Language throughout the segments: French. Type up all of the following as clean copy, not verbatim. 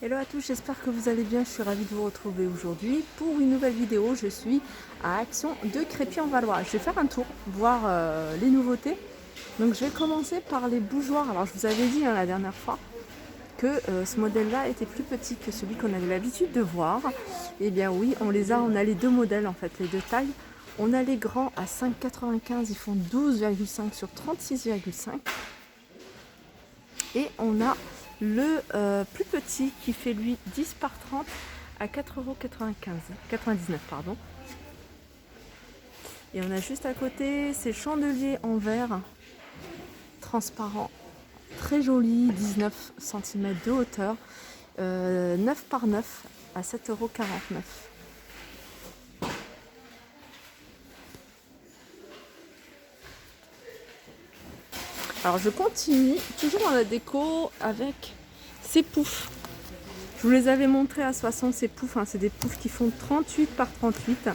Hello à tous, j'espère que vous allez bien. Je suis ravie de vous retrouver aujourd'hui pour une nouvelle vidéo. Je suis à Action de Crépy-en-Valois. Je vais faire un tour, voir les nouveautés. Donc je vais commencer par les bougeoirs. Alors je vous avais dit la dernière fois que ce modèle-là était plus petit que celui qu'on avait l'habitude de voir. Et bien oui, on a les deux modèles en fait, les deux tailles. On a les grands à 5,95, ils font 12,5 sur 36,5. Et on a le plus petit qui fait lui 10 par 30 à 4,99 pardon. Et on a juste à côté ces chandeliers en verre transparent, très joli, 19 cm de hauteur, 9 par 9 à 7,49 €. Alors je continue, toujours dans la déco avec ces poufs. Je vous les avais montrés à 60, ces poufs, c'est des poufs qui font 38 par 38.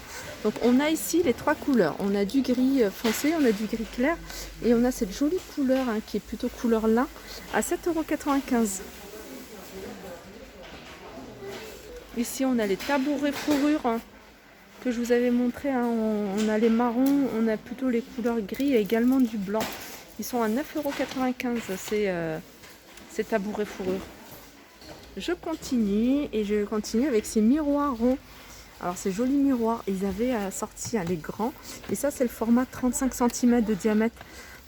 Donc on a ici les trois couleurs. On a du gris foncé, on a du gris clair et on a cette jolie couleur qui est plutôt couleur lin à 7,95 €. Ici on a les tabourets fourrure que je vous avais montré. On a les marrons, on a plutôt les couleurs gris et également du blanc. Ils sont à 9,95 € ces tabourets fourrure. Je continue avec ces miroirs ronds. Alors ces jolis miroirs, ils avaient sorti les grands et ça c'est le format 35 cm de diamètre.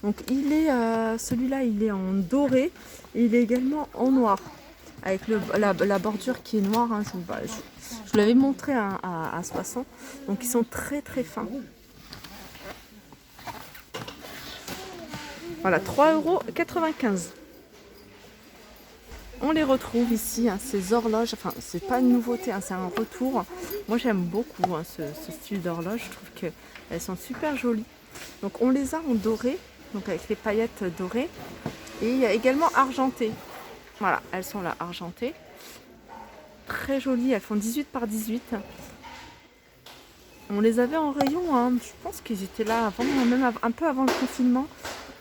Donc celui-là il est en doré et il est également en noir avec la bordure qui est noire. Je vous l'avais montré à 60. Donc ils sont très très fins. Voilà, 3,95 €. On les retrouve ici, ces horloges, enfin c'est pas une nouveauté, c'est un retour. Moi j'aime beaucoup ce style d'horloge, je trouve qu'elles sont super jolies. Donc on les a en doré, donc avec les paillettes dorées. Et il y a également argenté. Voilà, elles sont là argentées. Très jolies, elles font 18 par 18. On les avait en rayon, je pense qu'ils étaient là avant, même un peu avant le confinement.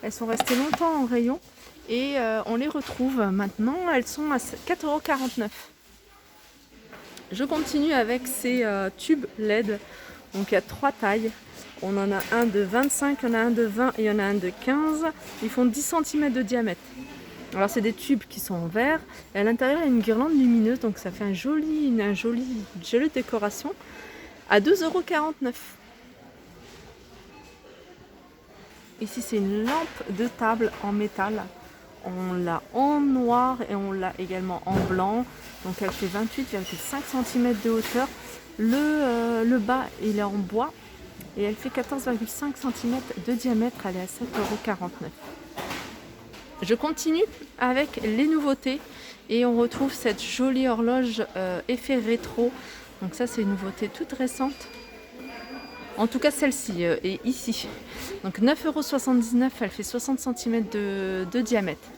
Elles sont restées longtemps en rayon. Et on les retrouve maintenant, elles sont à 4,49 €. Je continue avec ces tubes LED. Donc il y a trois tailles. On en a un de 25, il y en a un de 20 et il y en a un de 15. Ils font 10 cm de diamètre. Alors c'est des tubes qui sont en verre. Et à l'intérieur il y a une guirlande lumineuse. Donc ça fait une jolie décoration. À 2,49 €. Ici c'est une lampe de table en métal. On l'a en noir et on l'a également en blanc. Donc elle fait 28,5 cm de hauteur. Le bas il est en bois et elle fait 14,5 cm de diamètre. Elle est à 7,49 €. Je continue avec les nouveautés et on retrouve cette jolie horloge effet rétro. Donc ça c'est une nouveauté toute récente. En tout cas celle-ci est ici. Donc 9,79 €, elle fait 60 cm de diamètre.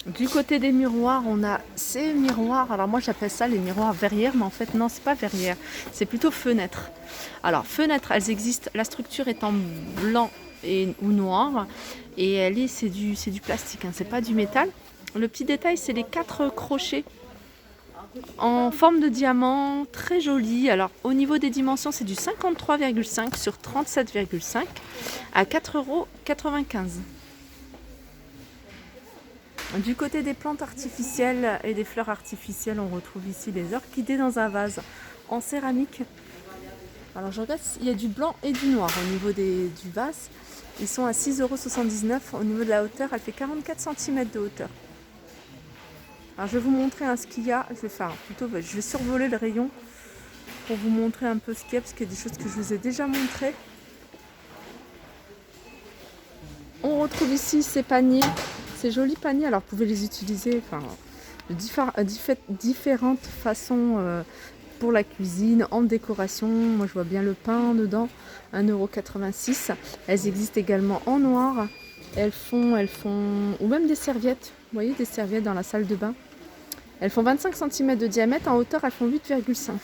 Du côté des miroirs, on a ces miroirs. Alors moi j'appelle ça les miroirs verrières, mais en fait non, c'est pas verrière, c'est plutôt fenêtre. Alors fenêtre, elles existent, la structure est en blanc ou noir et c'est du plastique, c'est pas du métal. Le petit détail, c'est les 4 crochets en forme de diamant, très joli. Alors au niveau des dimensions, c'est du 53,5 sur 37,5 à 4,95 €. Du côté des plantes artificielles et des fleurs artificielles, on retrouve ici les orchidées dans un vase en céramique. Alors je regarde, il y a du blanc et du noir au niveau du vase. Ils sont à 6,79 €. Au niveau de la hauteur, elle fait 44 cm de hauteur. Alors je vais vous montrer ce qu'il y a. Je vais survoler le rayon pour vous montrer un peu ce qu'il y a, parce qu'il y a des choses que je vous ai déjà montrées. On retrouve ici ces paniers, ces jolis paniers. Alors vous pouvez les utiliser de différentes façons pour la cuisine, en décoration. Moi je vois bien le pain dedans, 1,86 €. Elles existent également en noir. Elles font, ou même des serviettes. Vous voyez, des serviettes dans la salle de bain. Elles font 25 cm de diamètre, en hauteur elles font 8,5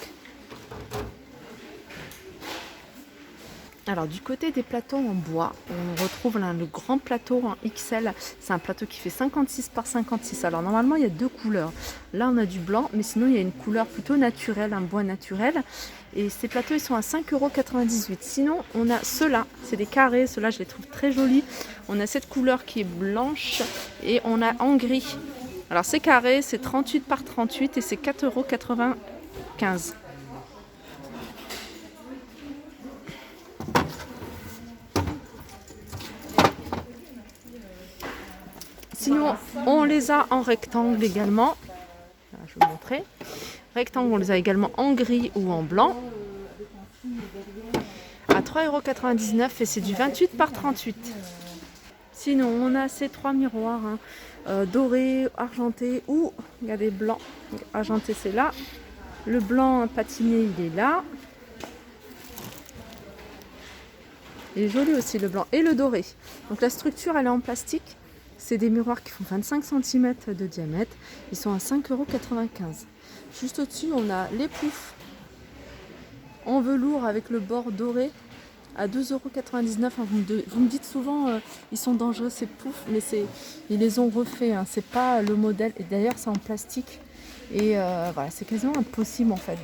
€. Alors du côté des plateaux en bois, on retrouve là le grand plateau en XL. C'est un plateau qui fait 56 par 56. Alors normalement il y a deux couleurs. Là on a du blanc, mais sinon il y a une couleur plutôt naturelle, un bois naturel. Et ces plateaux ils sont à 5,98 €. Sinon on a ceux-là, c'est des carrés, ceux-là je les trouve très jolis. On a cette couleur qui est blanche et on a en gris. Alors c'est carré, c'est 38 par 38 et c'est 4,95 €. Sinon, on les a en rectangle également. Là, je vais vous montrer. Rectangle, on les a également en gris ou en blanc. À 3,99 € et c'est du 28 par 38. Sinon, on a ces trois miroirs dorés, argentés ou il y a des blancs. Argenté, c'est là. Le blanc patiné, il est là. Il est joli aussi le blanc et le doré. Donc la structure, elle est en plastique. C'est des miroirs qui font 25 cm de diamètre. Ils sont à 5,95 €. Juste au-dessus, on a les poufs en velours avec le bord doré à 2,99 €. Vous me dites souvent, ils sont dangereux ces poufs, mais ils les ont refaits. C'est pas le modèle. Et d'ailleurs, c'est en plastique. Et voilà, c'est quasiment impossible en fait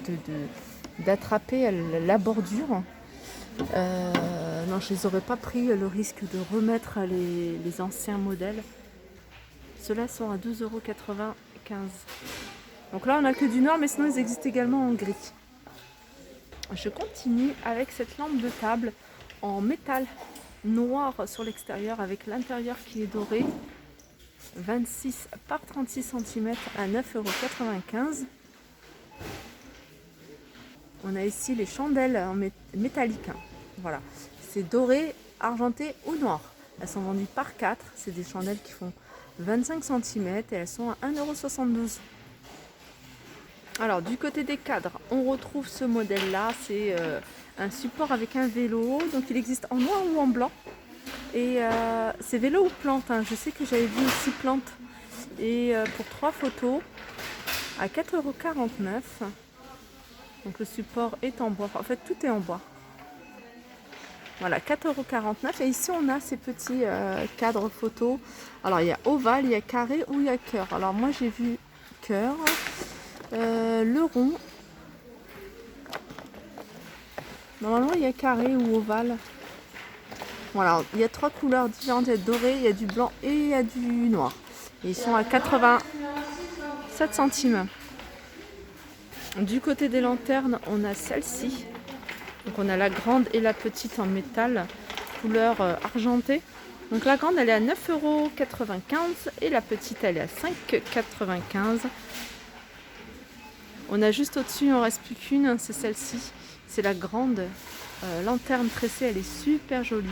d'attraper la bordure. Non, je les aurais pas pris le risque de remettre les anciens modèles. Ceux-là sont à 2,95 €. Donc là, on n'a que du noir, mais sinon, ils existent également en gris. Je continue avec cette lampe de table en métal noir sur l'extérieur avec l'intérieur qui est doré. 26 par 36 cm à 9,95 €. On a ici les chandelles en métallique. Voilà, c'est doré, argenté ou noir. Elles sont vendues par 4. C'est des chandelles qui font 25 cm et elles sont à 1,72 €. Alors du côté des cadres, on retrouve ce modèle-là. C'est un support avec un vélo. Donc il existe en noir ou en blanc. Et c'est vélo ou plante. Je sais que j'avais vu aussi plante. Et pour 3 photos, à 4,49 €. Donc le support est en bois. En fait, tout est en bois. Voilà, 4,49 €. Et ici, on a ces petits cadres photos. Alors, il y a ovale, il y a carré ou il y a cœur. Alors, moi, j'ai vu cœur. Le rond. Normalement, il y a carré ou ovale. Voilà, il y a 3 couleurs différentes. Il y a doré, il y a du blanc et il y a du noir. Et ils sont à 87 centimes. Du côté des lanternes, on a celle-ci. Donc on a la grande et la petite en métal, couleur argentée. Donc la grande, elle est à 9,95 € et la petite, elle est à 5,95 €. On a juste au-dessus, il n'en reste plus qu'une, c'est celle-ci. C'est la grande lanterne tressée, elle est super jolie.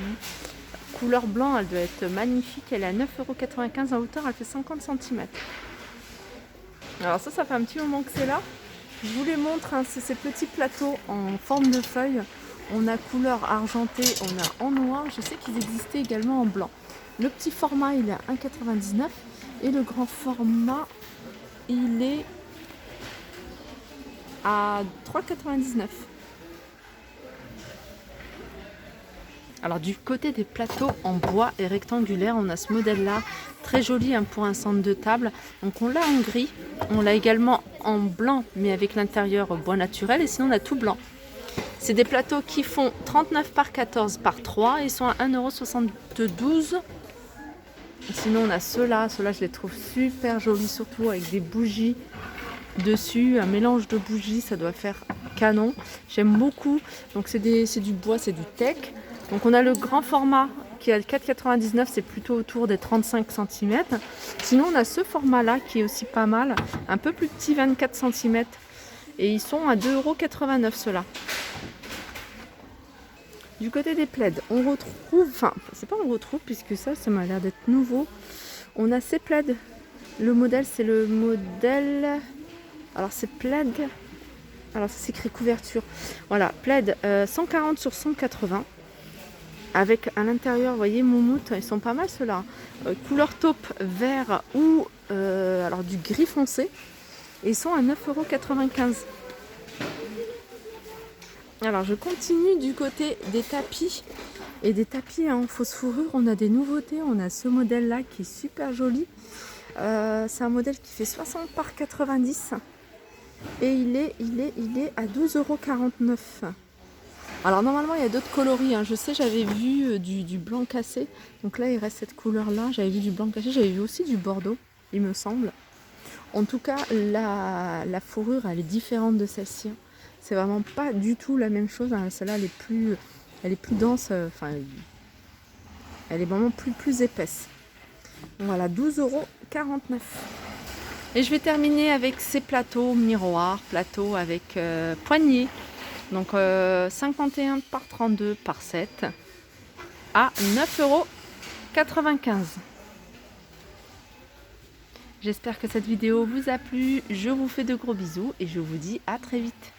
Couleur blanc, elle doit être magnifique. Elle est à 9,95 € en hauteur, elle fait 50 cm. Alors ça fait un petit moment que c'est là. Je vous les montre, c'est ces petits plateaux en forme de feuille. On a couleur argentée, on a en noir. Je sais qu'ils existaient également en blanc. Le petit format, il est à 1,99 € et le grand format, il est à 3,99 €. Alors du côté des plateaux en bois et rectangulaire, on a ce modèle-là, très joli pour un centre de table. Donc on l'a en gris, on l'a également en blanc, mais avec l'intérieur bois naturel, et sinon on a tout blanc. C'est des plateaux qui font 39 par 14 par 3, ils sont à 1,72 €. Sinon on a ceux-là, je les trouve super jolis, surtout avec des bougies dessus, un mélange de bougies, ça doit faire canon. J'aime beaucoup, donc c'est du bois, c'est du teak. Donc on a le grand format qui est à 4,99 €, c'est plutôt autour des 35 cm. Sinon on a ce format là qui est aussi pas mal, un peu plus petit, 24 cm. Et ils sont à 2,89 € ceux-là. Du côté des plaids, on retrouve, c'est pas on retrouve puisque ça m'a l'air d'être nouveau. On a ces plaids. Le modèle, c'est le modèle, alors c'est plaid, alors ça s'écrit couverture. Voilà, plaid 140 sur 180. Avec à l'intérieur, vous voyez, moumoute, ils sont pas mal ceux-là. Couleur taupe, vert ou alors du gris foncé. Et ils sont à 9,95 €. Alors je continue du côté des tapis. Et des tapis en fausse fourrure, on a des nouveautés. On a ce modèle là qui est super joli. C'est un modèle qui fait 60 par 90. Et il est à 12,49 €. Alors normalement il y a d'autres coloris, hein. Je sais, j'avais vu du blanc cassé. Donc là il reste cette couleur là. J'avais vu du blanc cassé, j'avais vu aussi du bordeaux, il me semble. En tout cas la fourrure elle est différente de celle-ci. C'est vraiment pas du tout la même chose, hein. Celle-là elle est plus dense, enfin elle est vraiment plus épaisse. Donc voilà, 12,49 €. Et je vais terminer avec ces plateaux miroirs, plateaux avec poignée. Donc 51 par 32 par 7 à 9,95 €. J'espère que cette vidéo vous a plu. Je vous fais de gros bisous et je vous dis à très vite.